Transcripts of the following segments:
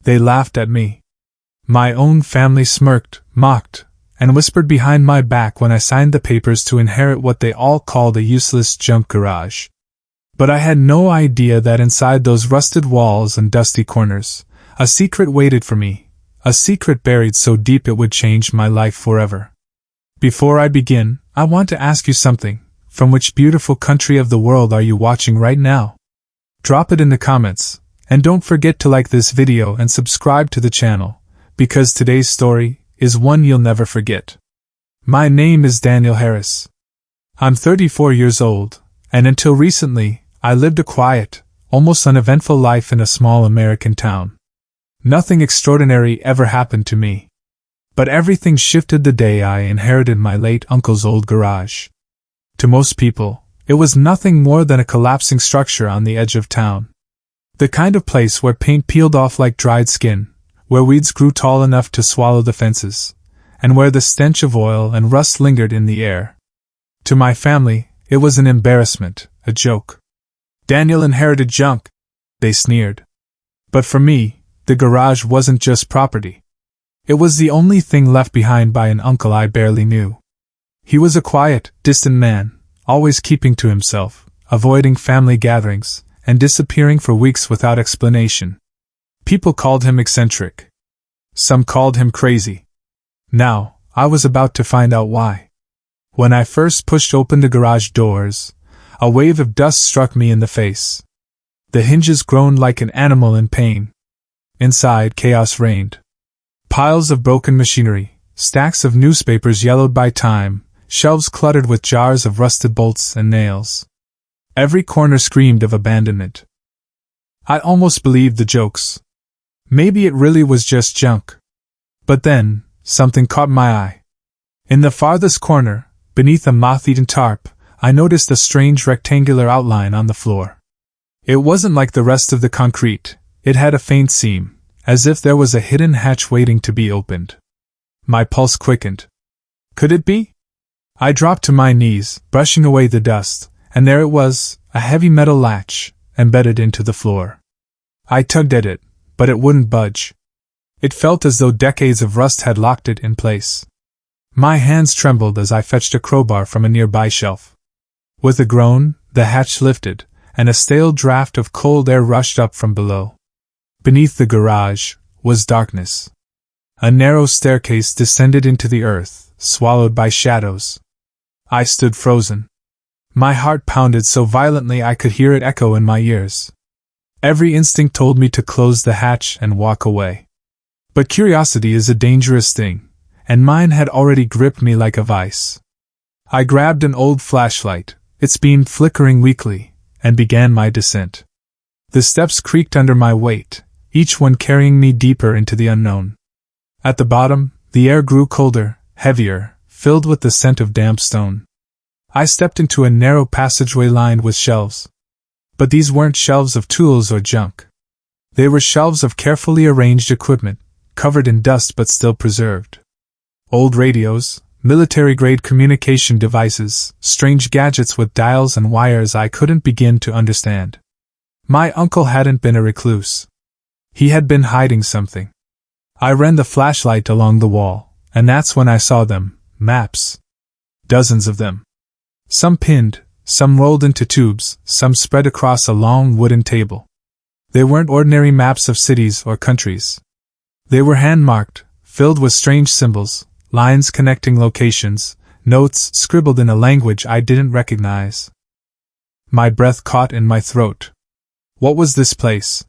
They laughed at me. My own family smirked, mocked, and whispered behind my back when I signed the papers to inherit what they all called a useless junk garage. But I had no idea that inside those rusted walls and dusty corners, a secret waited for me, a secret buried so deep it would change my life forever. Before I begin, I want to ask you something. From which beautiful country of the world are you watching right now? Drop it in the comments, and don't forget to like this video and subscribe to the channel, because today's story is one you'll never forget. My name is Daniel Harris. I'm 34 years old, and until recently, I lived a quiet, almost uneventful life in a small American town. Nothing extraordinary ever happened to me. But everything shifted the day I inherited my late uncle's old garage. To most people, it was nothing more than a collapsing structure on the edge of town. The kind of place where paint peeled off like dried skin, where weeds grew tall enough to swallow the fences, and where the stench of oil and rust lingered in the air. To my family, it was an embarrassment, a joke. Daniel inherited junk, they sneered. But for me, the garage wasn't just property. It was the only thing left behind by an uncle I barely knew. He was a quiet, distant man, always keeping to himself, avoiding family gatherings, and disappearing for weeks without explanation. People called him eccentric. Some called him crazy. Now, I was about to find out why. When I first pushed open the garage doors, a wave of dust struck me in the face. The hinges groaned like an animal in pain. Inside, chaos reigned. Piles of broken machinery, stacks of newspapers yellowed by time, shelves cluttered with jars of rusted bolts and nails. Every corner screamed of abandonment. I almost believed the jokes. Maybe it really was just junk. But then, something caught my eye. In the farthest corner, beneath a moth-eaten tarp, I noticed a strange rectangular outline on the floor. It wasn't like the rest of the concrete, it had a faint seam, as if there was a hidden hatch waiting to be opened. My pulse quickened. Could it be? I dropped to my knees, brushing away the dust, and there it was, a heavy metal latch, embedded into the floor. I tugged at it, but it wouldn't budge. It felt as though decades of rust had locked it in place. My hands trembled as I fetched a crowbar from a nearby shelf. With a groan, the hatch lifted, and a stale draft of cold air rushed up from below. Beneath the garage was darkness. A narrow staircase descended into the earth, swallowed by shadows. I stood frozen. My heart pounded so violently I could hear it echo in my ears. Every instinct told me to close the hatch and walk away. But curiosity is a dangerous thing, and mine had already gripped me like a vice. I grabbed an old flashlight, its beam flickering weakly, and began my descent. The steps creaked under my weight, each one carrying me deeper into the unknown. At the bottom, the air grew colder, heavier, filled with the scent of damp stone. I stepped into a narrow passageway lined with shelves. But these weren't shelves of tools or junk. They were shelves of carefully arranged equipment, covered in dust but still preserved. Old radios, military-grade communication devices, strange gadgets with dials and wires I couldn't begin to understand. My uncle hadn't been a recluse. He had been hiding something. I ran the flashlight along the wall, and that's when I saw them, maps. Dozens of them. Some pinned, some rolled into tubes, some spread across a long wooden table. They weren't ordinary maps of cities or countries. They were hand-marked, filled with strange symbols, lines connecting locations, notes scribbled in a language I didn't recognize. My breath caught in my throat. What was this place?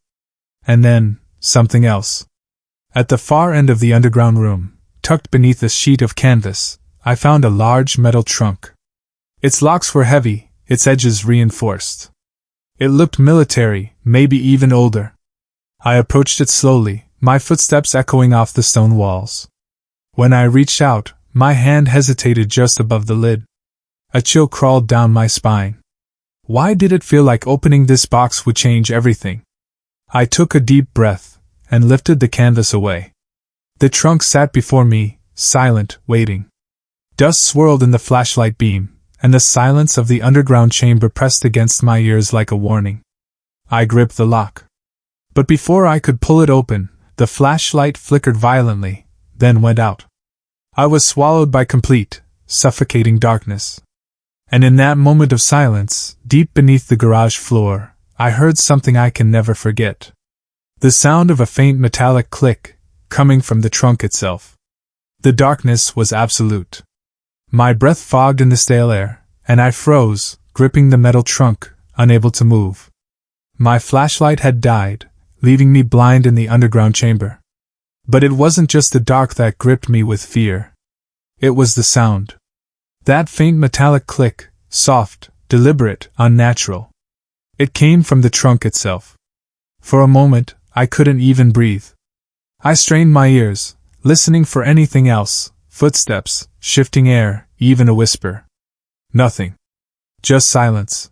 And then, something else. At the far end of the underground room, tucked beneath a sheet of canvas, I found a large metal trunk. Its locks were heavy, its edges reinforced. It looked military, maybe even older. I approached it slowly, my footsteps echoing off the stone walls. When I reached out, my hand hesitated just above the lid. A chill crawled down my spine. Why did it feel like opening this box would change everything? I took a deep breath, and lifted the canvas away. The trunk sat before me, silent, waiting. Dust swirled in the flashlight beam, and the silence of the underground chamber pressed against my ears like a warning. I gripped the lock. But before I could pull it open, The flashlight flickered violently, then went out. I was swallowed by complete, suffocating darkness. And in that moment of silence, deep beneath the garage floor, I heard something I can never forget. The sound of a faint metallic click, coming from the trunk itself. The darkness was absolute. My breath fogged in the stale air, and I froze, gripping the metal trunk, unable to move. My flashlight had died, leaving me blind in the underground chamber. But it wasn't just the dark that gripped me with fear. It was the sound. That faint metallic click, soft, deliberate, unnatural. It came from the trunk itself. For a moment, I couldn't even breathe. I strained my ears, listening for anything else, footsteps, shifting air, even a whisper. Nothing. Just silence.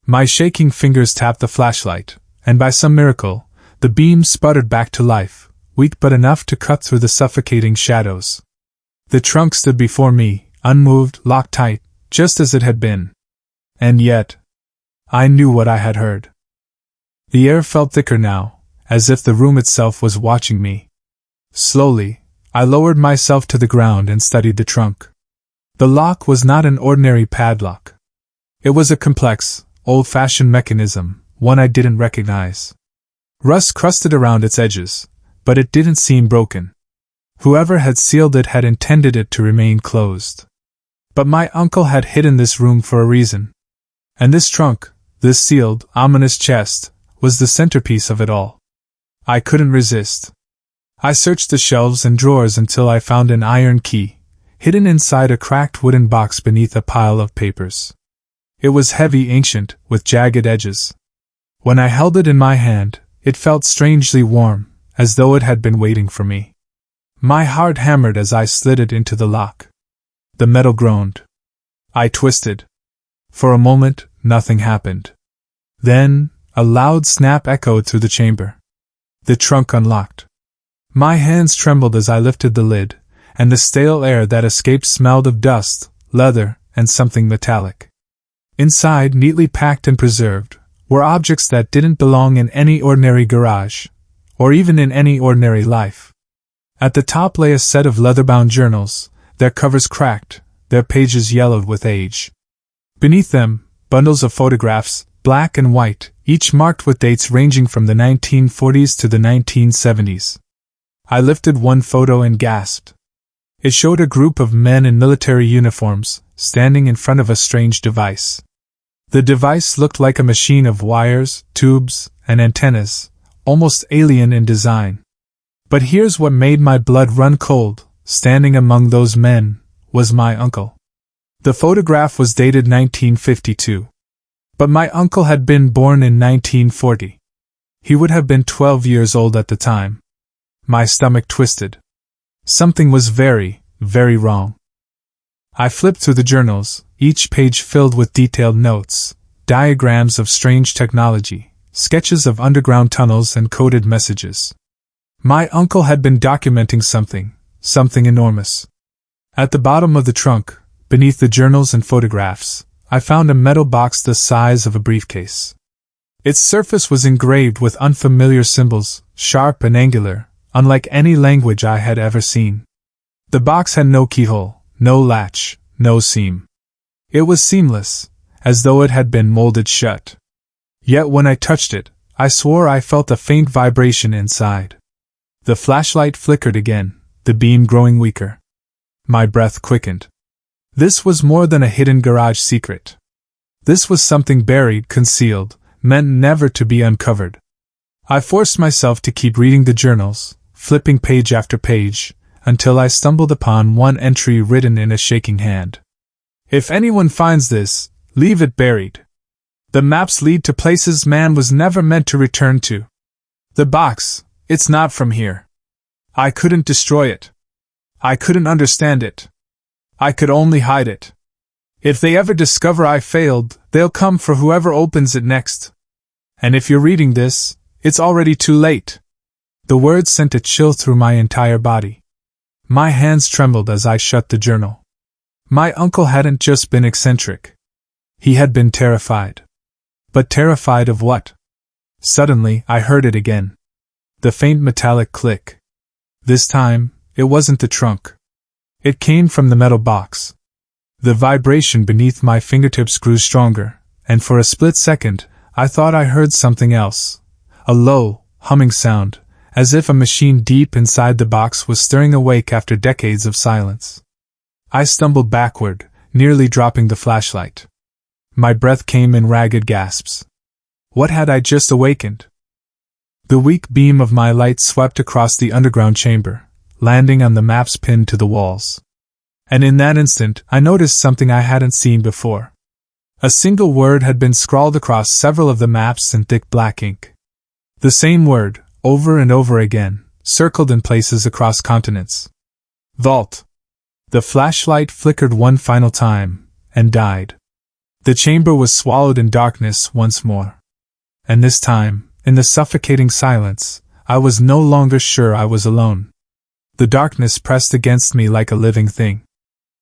My shaking fingers tapped the flashlight, and by some miracle, the beam sputtered back to life, weak but enough to cut through the suffocating shadows. The trunk stood before me, unmoved, locked tight, just as it had been. And yet, I knew what I had heard. The air felt thicker now, as if the room itself was watching me. Slowly, I lowered myself to the ground and studied the trunk. The lock was not an ordinary padlock. It was a complex, old-fashioned mechanism, one I didn't recognize. Rust crusted around its edges, but it didn't seem broken. Whoever had sealed it had intended it to remain closed. But my uncle had hidden this room for a reason. And this trunk, this sealed, ominous chest, was the centerpiece of it all. I couldn't resist. I searched the shelves and drawers until I found an iron key, hidden inside a cracked wooden box beneath a pile of papers. It was heavy, ancient, with jagged edges. When I held it in my hand, it felt strangely warm, as though it had been waiting for me. My heart hammered as I slid it into the lock. The metal groaned. I twisted. For a moment, nothing happened. Then, a loud snap echoed through the chamber. The trunk unlocked. My hands trembled as I lifted the lid, and the stale air that escaped smelled of dust, leather, and something metallic. Inside, neatly packed and preserved, were objects that didn't belong in any ordinary garage, or even in any ordinary life. At the top lay a set of leather-bound journals, their covers cracked, their pages yellowed with age. Beneath them, bundles of photographs, black and white, each marked with dates ranging from the 1940s to the 1970s. I lifted one photo and gasped. It showed a group of men in military uniforms, standing in front of a strange device. The device looked like a machine of wires, tubes, and antennas, almost alien in design. But here's what made my blood run cold. Standing among those men was my uncle. The photograph was dated 1952. But my uncle had been born in 1940. He would have been 12 years old at the time. My stomach twisted. Something was very, very wrong. I flipped through the journals, each page filled with detailed notes, diagrams of strange technology, sketches of underground tunnels and coded messages. My uncle had been documenting something enormous. At the bottom of the trunk, beneath the journals and photographs, I found a metal box the size of a briefcase. Its surface was engraved with unfamiliar symbols, sharp and angular, unlike any language I had ever seen. The box had no keyhole, no latch, no seam. It was seamless, as though it had been molded shut. Yet when I touched it, I swore I felt a faint vibration inside. The flashlight flickered again, the beam growing weaker. My breath quickened. This was more than a hidden garage secret. This was something buried, concealed, meant never to be uncovered. I forced myself to keep reading the journals, flipping page after page, until I stumbled upon one entry written in a shaking hand. If anyone finds this, leave it buried. The maps lead to places man was never meant to return to. The box, it's not from here. I couldn't destroy it. I couldn't understand it. I could only hide it. If they ever discover I failed, they'll come for whoever opens it next. And if you're reading this, it's already too late. The words sent a chill through my entire body. My hands trembled as I shut the journal. My uncle hadn't just been eccentric. He had been terrified. But terrified of what? Suddenly, I heard it again. the faint metallic click. This time, it wasn't the trunk. It came from the metal box. The vibration beneath my fingertips grew stronger, and for a split second, I thought I heard something else. A low, humming sound, as if a machine deep inside the box was stirring awake after decades of silence. I stumbled backward, nearly dropping the flashlight. My breath came in ragged gasps. What had I just awakened? The weak beam of my light swept across the underground chamber, landing on the maps pinned to the walls. And in that instant, I noticed something I hadn't seen before. A single word had been scrawled across several of the maps in thick black ink. The same word, over and over again, circled in places across continents. Vault. The flashlight flickered one final time, and died. The chamber was swallowed in darkness once more. And this time, in the suffocating silence, I was no longer sure I was alone. The darkness pressed against me like a living thing.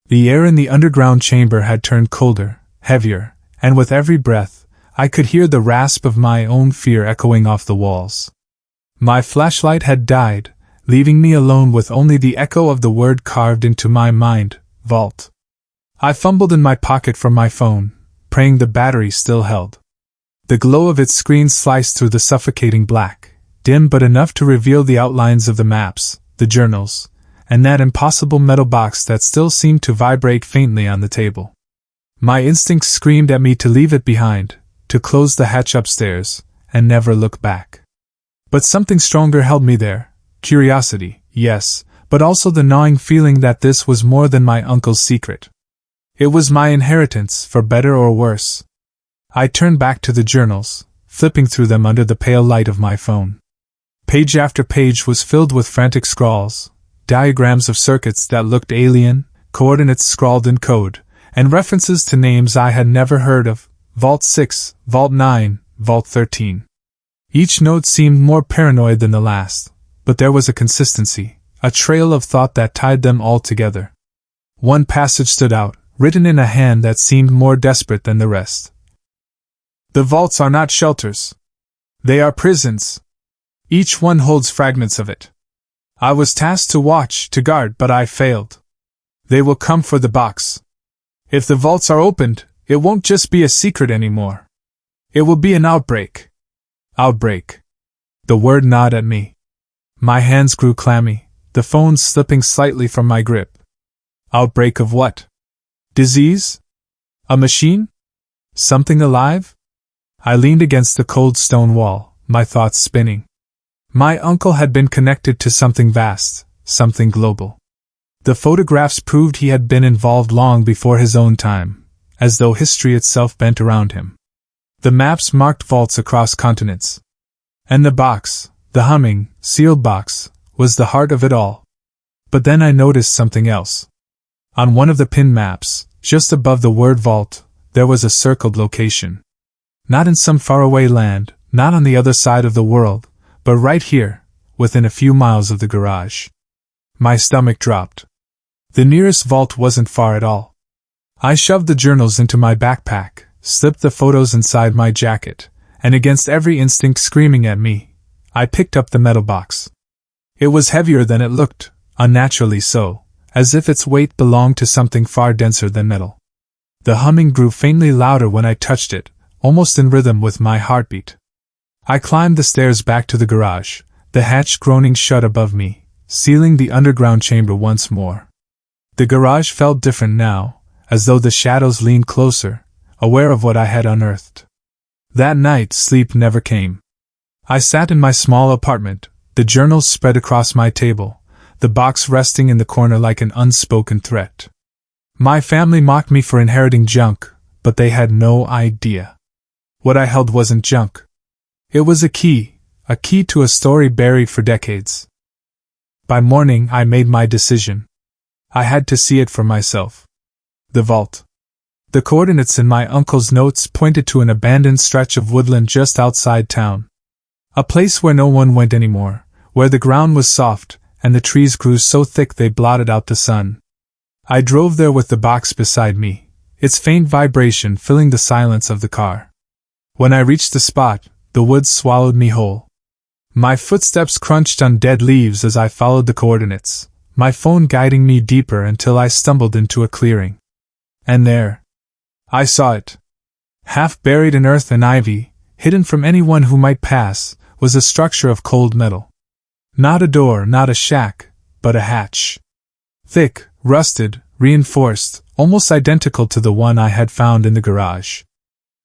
The air in the underground chamber had turned colder, heavier, and with every breath, I could hear the rasp of my own fear echoing off the walls. My flashlight had died, leaving me alone with only the echo of the word carved into my mind, vault. I fumbled in my pocket for my phone, praying the battery still held. The glow of its screen sliced through the suffocating black, dim but enough to reveal the outlines of the maps, the journals, and that impossible metal box that still seemed to vibrate faintly on the table. My instincts screamed at me to leave it behind, to close the hatch upstairs, and never look back. But something stronger held me there. Curiosity, yes, but also the gnawing feeling that this was more than my uncle's secret. It was my inheritance, for better or worse. I turned back to the journals, flipping through them under the pale light of my phone. Page after page was filled with frantic scrawls, diagrams of circuits that looked alien, coordinates scrawled in code, and references to names I had never heard of: Vault 6, Vault 9, Vault 13. Each note seemed more paranoid than the last, but there was a consistency, a trail of thought that tied them all together. One passage stood out, written in a hand that seemed more desperate than the rest. The vaults are not shelters. They are prisons. Each one holds fragments of it. I was tasked to watch, to guard, but I failed. They will come for the box. If the vaults are opened, it won't just be a secret anymore. It will be an outbreak. Outbreak. The word gnawed at me. My hands grew clammy, the phone slipping slightly from my grip. Outbreak of what? Disease? A machine? Something alive? I leaned against the cold stone wall, my thoughts spinning. My uncle had been connected to something vast, something global. The photographs proved he had been involved long before his own time, as though history itself bent around him. The maps marked vaults across continents. And the box, the humming, sealed box, was the heart of it all. But then I noticed something else. On one of the pinned maps, just above the word vault, there was a circled location. Not in some faraway land, not on the other side of the world, but right here, within a few miles of the garage. My stomach dropped. The nearest vault wasn't far at all. I shoved the journals into my backpack, slipped the photos inside my jacket, and against every instinct screaming at me, I picked up the metal box. It was heavier than it looked, unnaturally so, as if its weight belonged to something far denser than metal. The humming grew faintly louder when I touched it, almost in rhythm with my heartbeat. I climbed the stairs back to the garage, the hatch groaning shut above me, sealing the underground chamber once more. The garage felt different now, as though the shadows leaned closer, aware of what I had unearthed. That night, sleep never came. I sat in my small apartment, the journals spread across my table, the box resting in the corner like an unspoken threat. My family mocked me for inheriting junk, but they had no idea. What I held wasn't junk. It was a key to a story buried for decades. By morning, I made my decision. I had to see it for myself. The vault. The coordinates in my uncle's notes pointed to an abandoned stretch of woodland just outside town. A place where no one went anymore, where the ground was soft, and the trees grew so thick they blotted out the sun. I drove there with the box beside me, its faint vibration filling the silence of the car. When I reached the spot, the woods swallowed me whole. My footsteps crunched on dead leaves as I followed the coordinates, my phone guiding me deeper until I stumbled into a clearing. And there, I saw it. Half buried in earth and ivy, hidden from anyone who might pass, was a structure of cold metal. Not a door, not a shack, but a hatch. Thick, rusted, reinforced, almost identical to the one I had found in the garage.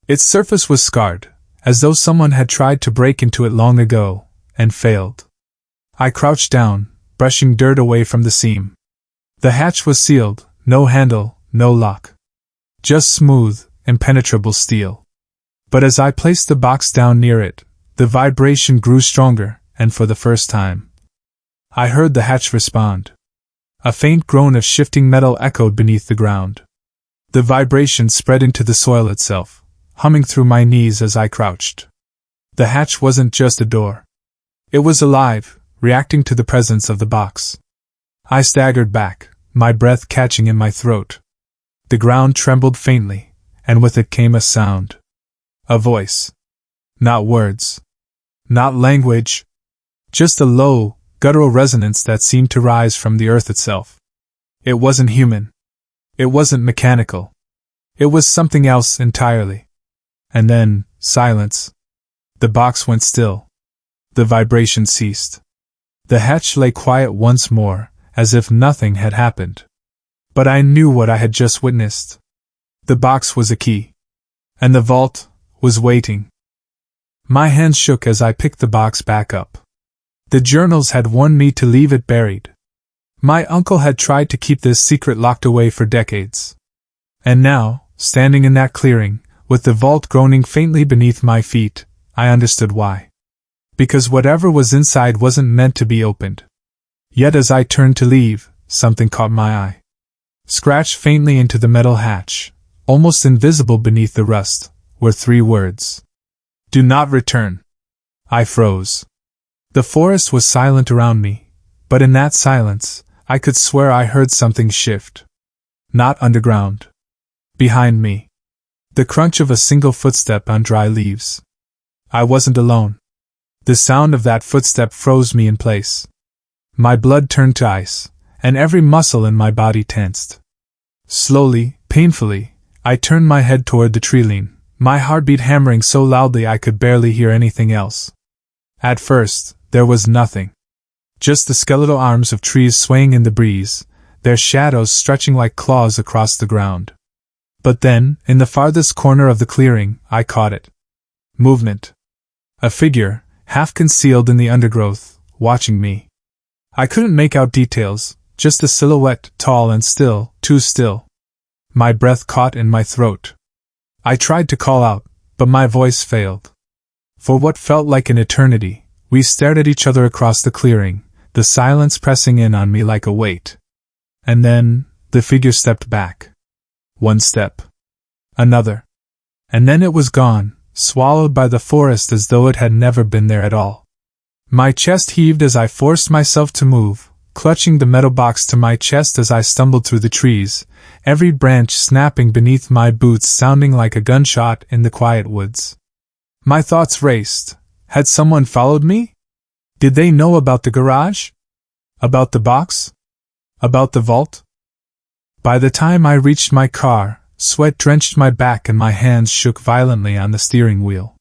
Its surface was scarred, as though someone had tried to break into it long ago, and failed. I crouched down, brushing dirt away from the seam. The hatch was sealed, no handle, no lock. Just smooth, impenetrable steel. But as I placed the box down near it, the vibration grew stronger, and for the first time, I heard the hatch respond. A faint groan of shifting metal echoed beneath the ground. The vibration spread into the soil itself, humming through my knees as I crouched. The hatch wasn't just a door. It was alive, reacting to the presence of the box. I staggered back, my breath catching in my throat. The ground trembled faintly, and with it came a sound. A voice. Not words. Not language. Just a low, guttural resonance that seemed to rise from the earth itself. It wasn't human. It wasn't mechanical. It was something else entirely. And then, silence. The box went still. The vibration ceased. The hatch lay quiet once more, as if nothing had happened. But I knew what I had just witnessed. The box was a key. And the vault was waiting. My hands shook as I picked the box back up. The journals had warned me to leave it buried. My uncle had tried to keep this secret locked away for decades. And now, standing in that clearing, with the vault groaning faintly beneath my feet, I understood why. Because whatever was inside wasn't meant to be opened. Yet as I turned to leave, something caught my eye. Scratched faintly into the metal hatch, almost invisible beneath the rust, were 3 words. Do not return. I froze. The forest was silent around me, but in that silence, I could swear I heard something shift. Not underground. Behind me. The crunch of a single footstep on dry leaves. I wasn't alone. The sound of that footstep froze me in place. My blood turned to ice, and every muscle in my body tensed. Slowly, painfully, I turned my head toward the treeline, my heartbeat hammering so loudly I could barely hear anything else. At first, there was nothing. Just the skeletal arms of trees swaying in the breeze, their shadows stretching like claws across the ground. But then, in the farthest corner of the clearing, I caught it. Movement. A figure, half concealed in the undergrowth, watching me. I couldn't make out details, just a silhouette, tall and still, too still. My breath caught in my throat. I tried to call out, but my voice failed. For what felt like an eternity, we stared at each other across the clearing, the silence pressing in on me like a weight. And then, the figure stepped back. 1 step. Another. And then it was gone, swallowed by the forest as though it had never been there at all. My chest heaved as I forced myself to move, clutching the metal box to my chest as I stumbled through the trees, every branch snapping beneath my boots sounding like a gunshot in the quiet woods. My thoughts raced. Had someone followed me? Did they know about the garage? About the box? About the vault? By the time I reached my car, sweat drenched my back and my hands shook violently on the steering wheel.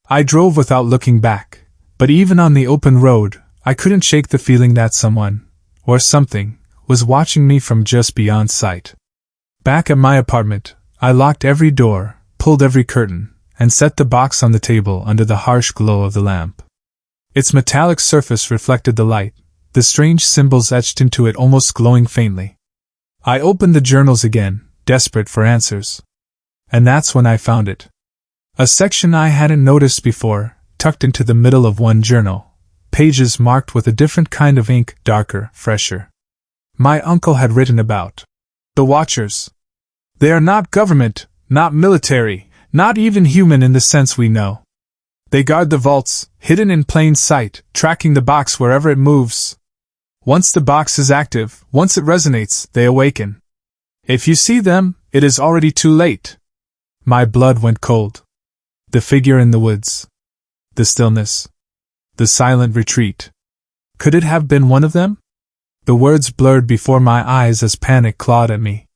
I drove without looking back, but even on the open road, I couldn't shake the feeling that someone, or something, was watching me from just beyond sight. Back at my apartment, I locked every door, pulled every curtain, and set the box on the table under the harsh glow of the lamp. Its metallic surface reflected the light, the strange symbols etched into it almost glowing faintly. I opened the journals again, desperate for answers. And that's when I found it. A section I hadn't noticed before, tucked into the middle of one journal, pages marked with a different kind of ink, darker, fresher. My uncle had written about the Watchers. They are not government, not military, not even human in the sense we know. They guard the vaults, hidden in plain sight, tracking the box wherever it moves. Once the box is active, once it resonates, they awaken. If you see them, it is already too late. My blood went cold. The figure in the woods. The stillness. The silent retreat. Could it have been one of them? The words blurred before my eyes as panic clawed at me.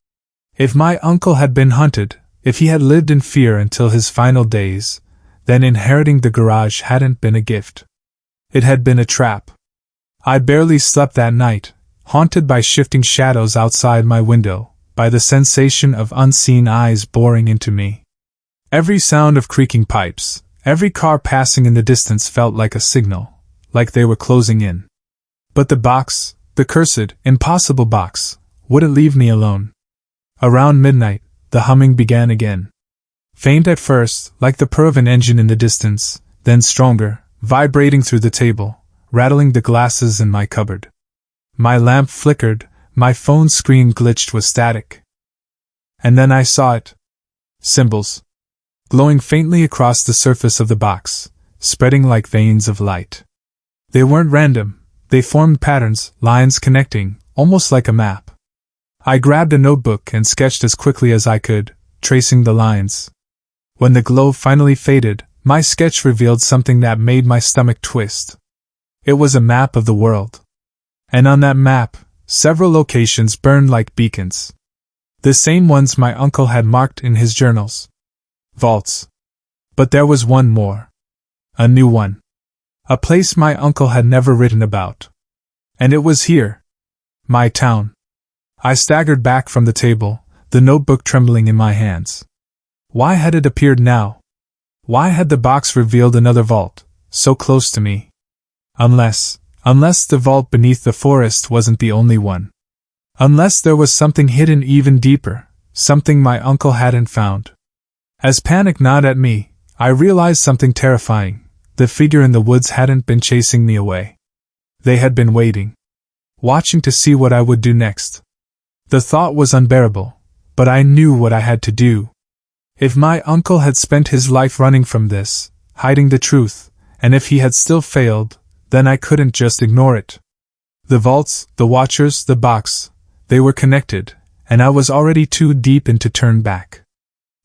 If my uncle had been hunted, if he had lived in fear until his final days, then inheriting the garage hadn't been a gift. It had been a trap. I barely slept that night, haunted by shifting shadows outside my window, by the sensation of unseen eyes boring into me. Every sound of creaking pipes, every car passing in the distance felt like a signal, like they were closing in. But the box, the cursed, impossible box, wouldn't leave me alone. Around midnight, the humming began again. Faint at first, like the purr of an engine in the distance, then stronger, vibrating through the table, rattling the glasses in my cupboard. My lamp flickered, my phone screen glitched with static. And then I saw it. Symbols. Glowing faintly across the surface of the box, spreading like veins of light. They weren't random, they formed patterns, lines connecting, almost like a map. I grabbed a notebook and sketched as quickly as I could, tracing the lines. When the glow finally faded, my sketch revealed something that made my stomach twist. It was a map of the world. And on that map, several locations burned like beacons. The same ones my uncle had marked in his journals. Vaults. But there was one more. A new one. A place my uncle had never written about. And it was here. My town. I staggered back from the table, the notebook trembling in my hands. Why had it appeared now? Why had the box revealed another vault, so close to me? Unless the vault beneath the forest wasn't the only one. Unless there was something hidden even deeper, something my uncle hadn't found. As panic gnawed at me, I realized something terrifying. The figure in the woods hadn't been chasing me away. They had been waiting. Watching to see what I would do next. The thought was unbearable, but I knew what I had to do. If my uncle had spent his life running from this, hiding the truth, and if he had still failed, then I couldn't just ignore it. The vaults, the watchers, the box, they were connected, and I was already too deep in to turn back.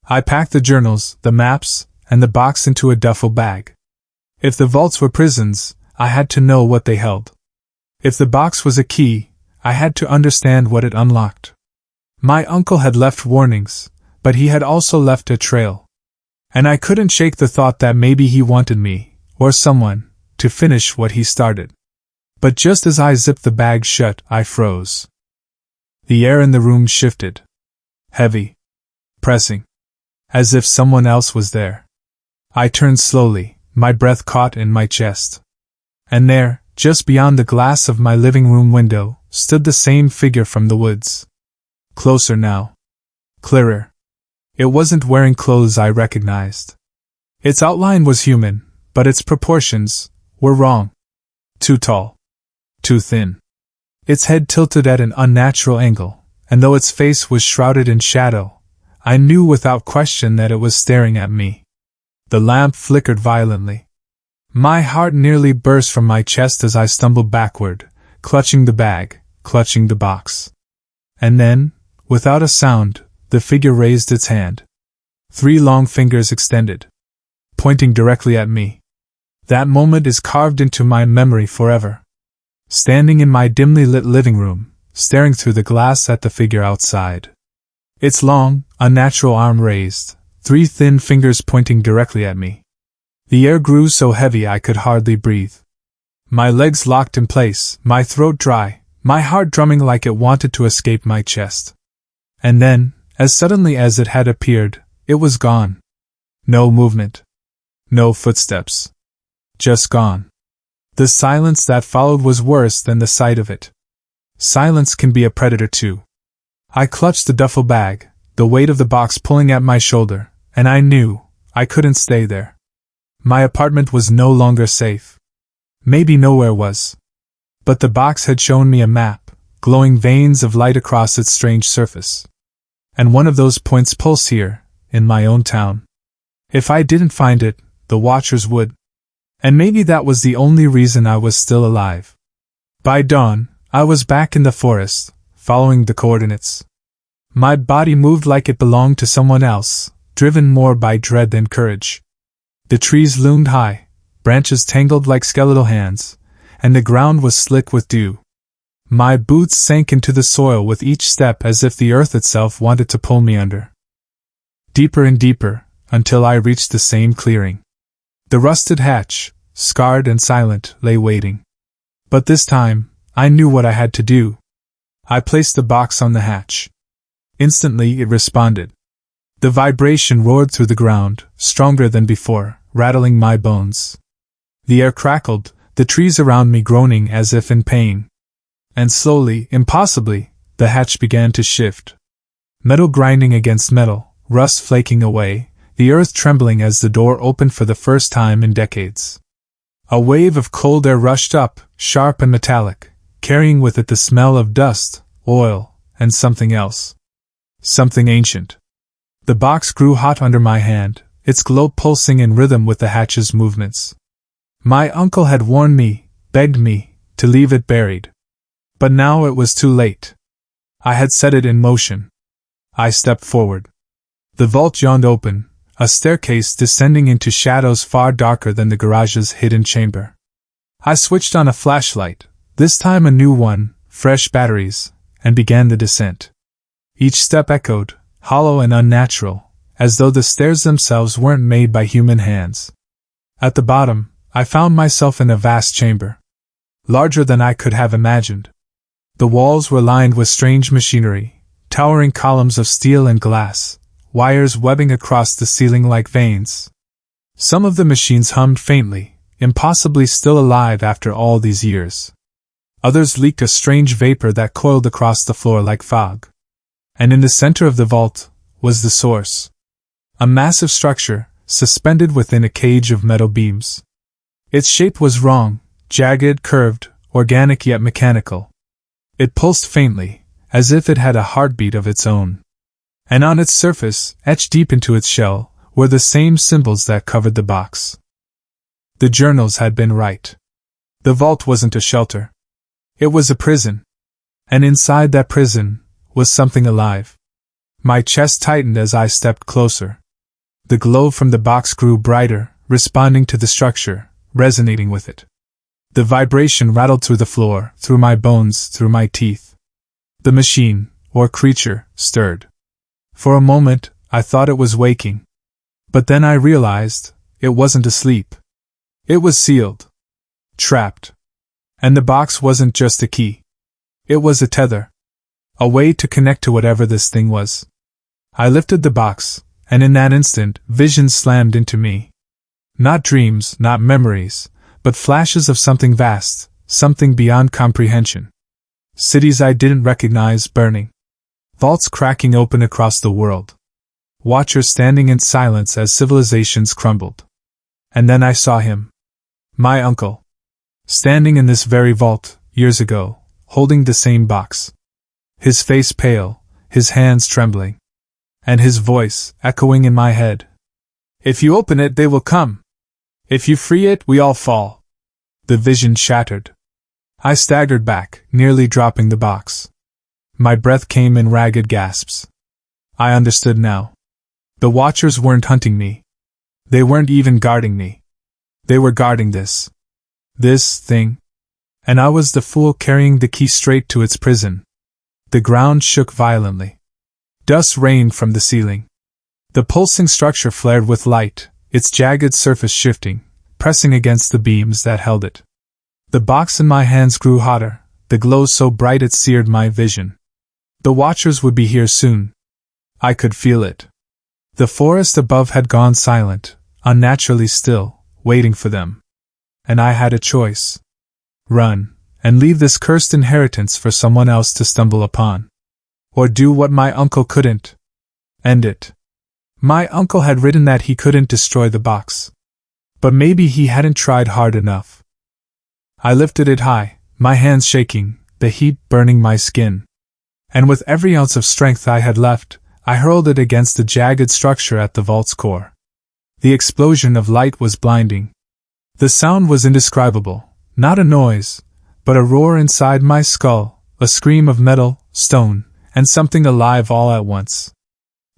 I packed the journals, the maps, and the box into a duffel bag. If the vaults were prisons, I had to know what they held. If the box was a key, I had to understand what it unlocked. My uncle had left warnings, but he had also left a trail. And I couldn't shake the thought that maybe he wanted me, or someone, to finish what he started. But just as I zipped the bag shut, I froze. The air in the room shifted. Heavy. Pressing. As if someone else was there. I turned slowly, my breath caught in my chest. And there, just beyond the glass of my living room window, stood the same figure from the woods. Closer now. Clearer. It wasn't wearing clothes I recognized. Its outline was human, but its proportions were wrong. Too tall. Too thin. Its head tilted at an unnatural angle, and though its face was shrouded in shadow, I knew without question that it was staring at me. The lamp flickered violently. My heart nearly burst from my chest as I stumbled backward, clutching the bag, clutching the box. And then, without a sound, the figure raised its hand. 3 long fingers extended, pointing directly at me. That moment is carved into my memory forever. Standing in my dimly lit living room, staring through the glass at the figure outside. Its long, unnatural arm raised, 3 thin fingers pointing directly at me. The air grew so heavy I could hardly breathe. My legs locked in place, my throat dry, my heart drumming like it wanted to escape my chest. And then, as suddenly as it had appeared, it was gone. No movement. No footsteps. Just gone. The silence that followed was worse than the sight of it. Silence can be a predator too. I clutched the duffel bag, the weight of the box pulling at my shoulder, and I knew I couldn't stay there. My apartment was no longer safe. Maybe nowhere was. But the box had shown me a map, glowing veins of light across its strange surface. And one of those points pulsed here, in my own town. If I didn't find it, the watchers would. And maybe that was the only reason I was still alive. By dawn, I was back in the forest, following the coordinates. My body moved like it belonged to someone else, driven more by dread than courage. The trees loomed high, branches tangled like skeletal hands, and the ground was slick with dew. My boots sank into the soil with each step as if the earth itself wanted to pull me under. Deeper and deeper, until I reached the same clearing. The rusted hatch, scarred and silent, lay waiting. But this time, I knew what I had to do. I placed the box on the hatch. Instantly it responded. The vibration roared through the ground, stronger than before, rattling my bones. The air crackled, the trees around me groaning as if in pain. And slowly, impossibly, the hatch began to shift. Metal grinding against metal, rust flaking away, the earth trembling as the door opened for the first time in decades. A wave of cold air rushed up, sharp and metallic, carrying with it the smell of dust, oil, and something else. Something ancient. The box grew hot under my hand, its glow pulsing in rhythm with the hatch's movements. My uncle had warned me, begged me, to leave it buried. But now it was too late. I had set it in motion. I stepped forward. The vault yawned open, a staircase descending into shadows far darker than the garage's hidden chamber. I switched on a flashlight, this time a new one, fresh batteries, and began the descent. Each step echoed, hollow and unnatural, as though the stairs themselves weren't made by human hands. At the bottom, I found myself in a vast chamber. Larger than I could have imagined. The walls were lined with strange machinery, towering columns of steel and glass, wires webbing across the ceiling like veins. Some of the machines hummed faintly, impossibly still alive after all these years. Others leaked a strange vapor that coiled across the floor like fog. And in the center of the vault was the source. A massive structure, suspended within a cage of metal beams. Its shape was wrong, jagged, curved, organic yet mechanical. It pulsed faintly, as if it had a heartbeat of its own. And on its surface, etched deep into its shell, were the same symbols that covered the box. The journals had been right. The vault wasn't a shelter. It was a prison. And inside that prison was something alive. My chest tightened as I stepped closer. The glow from the box grew brighter, responding to the structure, resonating with it. The vibration rattled through the floor, through my bones, through my teeth. The machine, or creature, stirred. For a moment, I thought it was waking. But then I realized, it wasn't asleep. It was sealed. Trapped. And the box wasn't just a key. It was a tether. A way to connect to whatever this thing was. I lifted the box, and in that instant, visions slammed into me. Not dreams, not memories, but flashes of something vast, something beyond comprehension. Cities I didn't recognize burning. Vaults cracking open across the world. Watchers standing in silence as civilizations crumbled. And then I saw him. My uncle. Standing in this very vault, years ago, holding the same box. His face pale, his hands trembling. And his voice echoing in my head. If you open it, they will come. If you free it, we all fall. The vision shattered. I staggered back, nearly dropping the box. My breath came in ragged gasps. I understood now. The Watchers weren't hunting me. They weren't even guarding me. They were guarding this thing. And I was the fool carrying the key straight to its prison. The ground shook violently. Dust rained from the ceiling. The pulsing structure flared with light, its jagged surface shifting, pressing against the beams that held it. The box in my hands grew hotter, the glow so bright it seared my vision. The Watchers would be here soon. I could feel it. The forest above had gone silent, unnaturally still, waiting for them. And I had a choice. Run, and leave this cursed inheritance for someone else to stumble upon. Or do what my uncle couldn't. End it. My uncle had written that he couldn't destroy the box. But maybe he hadn't tried hard enough. I lifted it high, my hands shaking, the heat burning my skin. And with every ounce of strength I had left, I hurled it against the jagged structure at the vault's core. The explosion of light was blinding. The sound was indescribable, not a noise, but a roar inside my skull, a scream of metal, stone, and something alive all at once.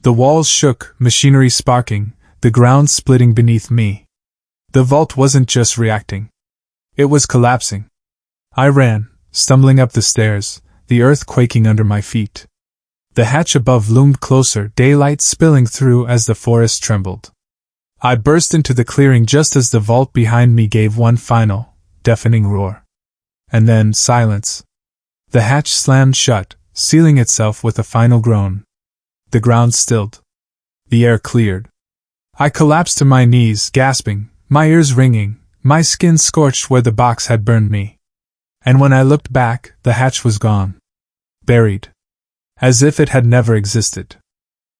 The walls shook, machinery sparking, the ground splitting beneath me. The vault wasn't just reacting. It was collapsing. I ran, stumbling up the stairs, the earth quaking under my feet. The hatch above loomed closer, daylight spilling through as the forest trembled. I burst into the clearing just as the vault behind me gave one final, deafening roar. And then silence. The hatch slammed shut, sealing itself with a final groan. The ground stilled. The air cleared. I collapsed to my knees, gasping, my ears ringing, my skin scorched where the box had burned me. And when I looked back, the hatch was gone. Buried. As if it had never existed.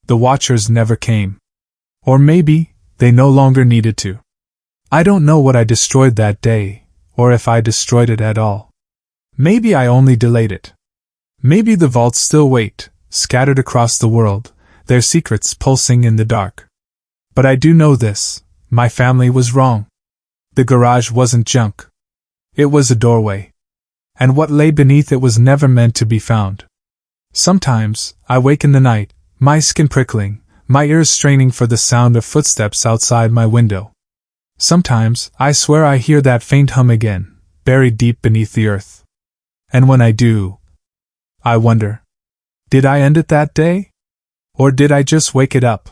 The watchers never came. Or maybe, they no longer needed to. I don't know what I destroyed that day, or if I destroyed it at all. Maybe I only delayed it. Maybe the vaults still wait, scattered across the world, their secrets pulsing in the dark. But I do know this, my family was wrong. The garage wasn't junk. It was a doorway. And what lay beneath it was never meant to be found. Sometimes, I wake in the night, my skin prickling, my ears straining for the sound of footsteps outside my window. Sometimes, I swear I hear that faint hum again, buried deep beneath the earth. And when I do, I wonder, did I end it that day? Or did I just wake it up?